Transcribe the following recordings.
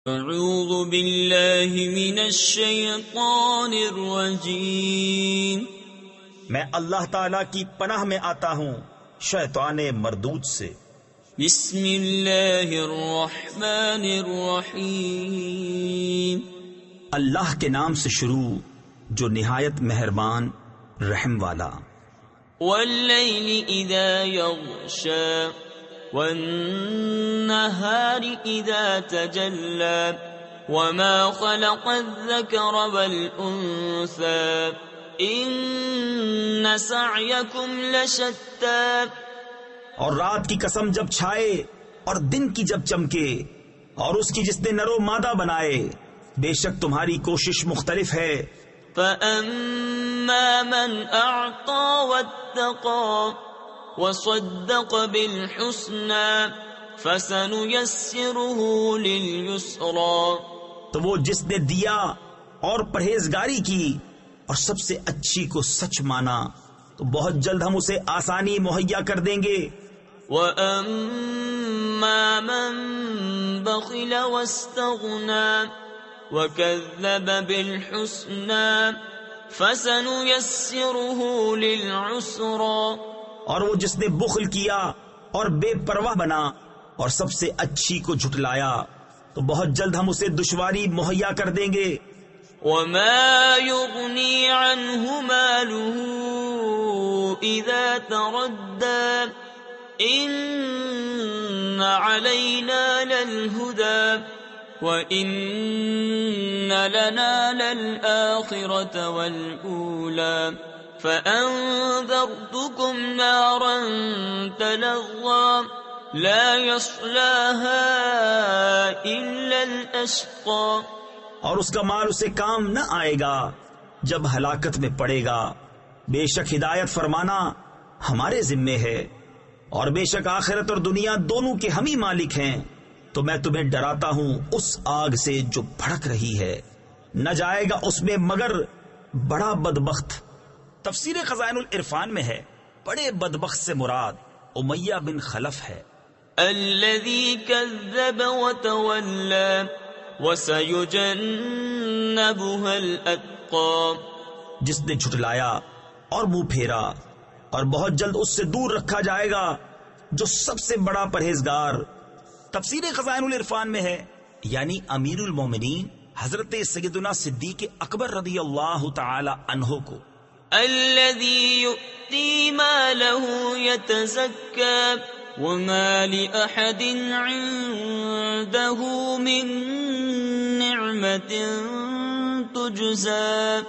اعوذ باللہ من الشیطان الرجیم، میں اللہ تعالی کی پناہ میں آتا ہوں شیطان مردود سے۔ بسم اللہ الرحمن الرحیم، اللہ کے نام سے شروع جو نہایت مہربان رحم والا۔ واللیل اذا یغشا والنہار اذا تجلی وما خلق الذکر والانثى ان سعیکم لشتی۔ اور رات کی قسم جب چھائے اور دن کی جب چمکے، اور اس کی جس نے نر و مادہ بنائے، بے شک تمہاری کوشش مختلف ہے۔ فَأَمَّا مَنْ أَعْطَى وَاتَّقَى وَصَدَّقَ بِالْحُسْنَى فَسَنُيَسِّرُهُ لِلْيُسْرَى۔ تو وہ جس نے دیا اور پرہیزگاری کی اور سب سے اچھی کو سچ مانا، تو بہت جلد ہم اسے آسانی مہیا کر دیں گے۔ وَأَمَّا مَن بَخِلَ وَاسْتَغْنَى وَكَذَّبَ بِالْحُسْنَى فَسَنُيَسِّرُهُ لِلْعُسْرَى۔ اور وہ جس نے بخل کیا اور بے پرواہ بنا اور سب سے اچھی کو جھٹلایا، تو بہت جلد ہم اسے دشواری مہیا کر دیں گے۔ وَمَا يُغْنِي عَنْهُ مَالُهُ إِذَا تَرَدَّى إِنَّ عَلَيْنَا لَلْهُدَى وَإِنَّ لَنَا لَلْآخِرَةَ وَالْأُولَى فَأَنذَرْتُكُمْ نَارًا تَلَظَّى لَا يَصْلَاهَا إِلَّا الْأَشْقَى۔ اور اس کا مال اسے کام نہ آئے گا جب ہلاکت میں پڑے گا۔ بے شک ہدایت فرمانا ہمارے ذمے ہے، اور بے شک آخرت اور دنیا دونوں کے ہم ہی مالک ہیں۔ تو میں تمہیں ڈراتا ہوں اس آگ سے جو بھڑک رہی ہے، نہ جائے گا اس میں مگر بڑا بدبخت۔ تفسیر خزائن العرفان میں ہے بڑے بدبخت سے مراد امیہ بن خلف ہے۔ الذی کذب وتولی وسیجنبها الاتقی، جس نے جھٹلایا اور منہ پھیرا، اور بہت جلد اس سے دور رکھا جائے گا جو سب سے بڑا پرہیزگار۔ تفسیر خزائن العرفان میں ہے یعنی امیر المومنین حضرت سیدنا صدیق اکبر رضی اللہ تعالی عنہ کو۔ الذی یؤتی مالہ یتزکی وما لأحد عنده من نعمت تجزی،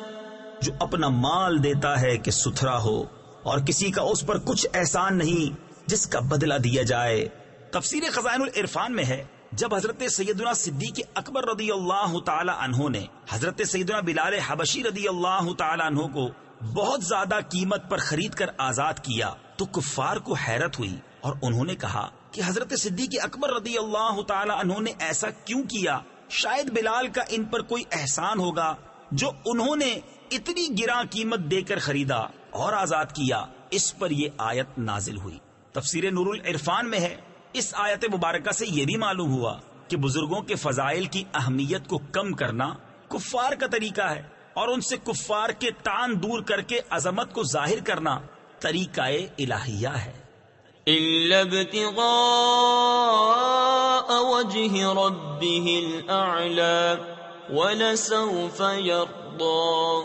جو اپنا مال دیتا ہے کہ ستھرا ہو، اور کسی کا اس پر کچھ احسان نہیں جس کا بدلہ دیا جائے۔ تفسیر خزائن العرفان میں ہے جب حضرت سیدنا صدیق اکبر رضی اللہ تعالی عنہ نے حضرت سیدنا بلال حبشی رضی اللہ تعالی عنہ کو بہت زیادہ قیمت پر خرید کر آزاد کیا، تو کفار کو حیرت ہوئی، اور انہوں نے کہا کہ حضرت صدیق اکبر رضی اللہ تعالی عنہ نے ایسا کیوں کیا؟ شاید بلال کا ان پر کوئی احسان ہوگا جو انہوں نے اتنی گراں قیمت دے کر خریدا اور آزاد کیا۔ اس پر یہ آیت نازل ہوئی۔ تفسیر نور العرفان میں ہے اس آیت مبارکہ سے یہ بھی معلوم ہوا کہ بزرگوں کے فضائل کی اہمیت کو کم کرنا کفار کا طریقہ ہے، اور ان سے کفار کے طعن دور کر کے عظمت کو ظاہر کرنا طریقہ الہیہ ہے۔ إِلَّا ابْتِغَاءَ وَجْهِ رَبِّهِ الْأَعْلَى وَلَسَوْفَ يَرْضَى،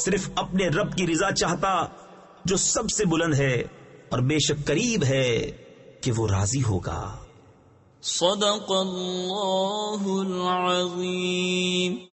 صرف اپنے رب کی رضا چاہتا جو سب سے بلند ہے، اور بے شک قریب ہے کہ وہ راضی ہوگا۔ صدق اللہ العظیم۔